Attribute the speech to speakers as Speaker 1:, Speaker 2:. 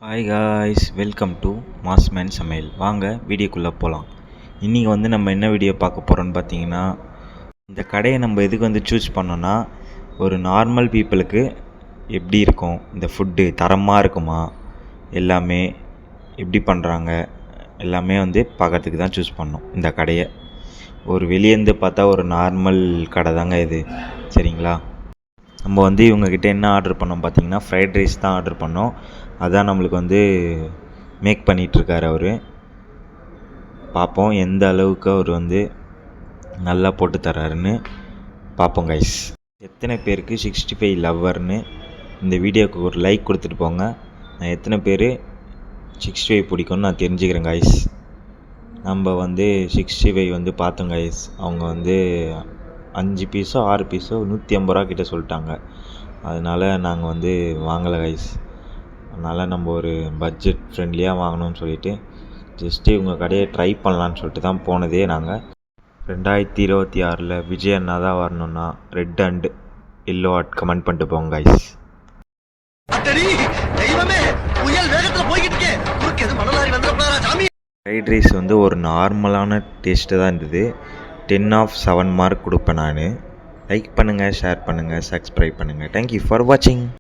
Speaker 1: Hi guys, welcome to மாஸ்மேன் சமையல். வாங்க வீடியோக்குள்ளே போகலாம். இன்றைக்கி நம்ம என்ன வீடியோ பார்க்க போகிறோன்னு பார்த்தீங்கன்னா, இந்த கடையை நம்ம எதுக்கு சூஸ் பண்ணோன்னா, ஒரு நார்மல் பீப்புளுக்கு எப்படி இருக்கும், இந்த ஃபுட்டு தரமாக இருக்குமா, எல்லாமே எப்படி பண்ணுறாங்க, எல்லாமே பார்க்கறதுக்கு தான் சூஸ் பண்ணோம் இந்த கடையை. ஒரு வெளியேருந்து பார்த்தா ஒரு நார்மல் கடை தாங்க இது, சரிங்களா? நம்ம இவங்கக்கிட்ட என்ன ஆர்டர் பண்ணோம் பார்த்தீங்கன்னா, ஃப்ரைட் ரைஸ் தான் ஆர்டர் பண்ணோம். அதான் நம்மளுக்கு மேக் பண்ணிகிட்ருக்கார் அவர். பார்ப்போம் எந்த அளவுக்கு அவர் நல்லா போட்டு தர்றாருன்னு பார்ப்போம் கைஸ். எத்தனை பேருக்கு 65 லவ்வர்னு இந்த வீடியோவுக்கு ஒரு லைக் கொடுத்துட்டு போங்க. நான் எத்தனை பேர் 65 பிடிக்கும்னு நான் தெரிஞ்சுக்கிறேன் கைஸ். நம்ம 65 பார்த்தோம் கைஸ். அவங்க 5 பீஸோ 6 பீஸோ 150 ரூபா கிட்ட சொல்லிட்டாங்க. அதனால் நாங்கள் வாங்கலை கைஸ். அதனால் நம்ம ஒரு பட்ஜெட் ஃப்ரெண்ட்லியாக வாங்கணும்னு சொல்லிவிட்டு ஜஸ்ட்டு இவங்க கடையை ட்ரை பண்ணலான்னு சொல்லிட்டு தான் போனதே. நாங்கள் 2026 விஜய் அண்ணா தான் வரணுன்னா red and yellow add comment பண்ணிட்டு போங்க கைஸ். ஃப்ரைட் ரைஸ் ஒரு நார்மலான டேஸ்ட்டு தான் இருந்தது. 10/7 மார்க் கொடுப்பேன் நான். லைக் பண்ணுங்கள், ஷேர் பண்ணுங்கள், சப்ஸ்கிரைப் பண்ணுங்கள். தேங்க்யூ ஃபார் வாட்சிங்.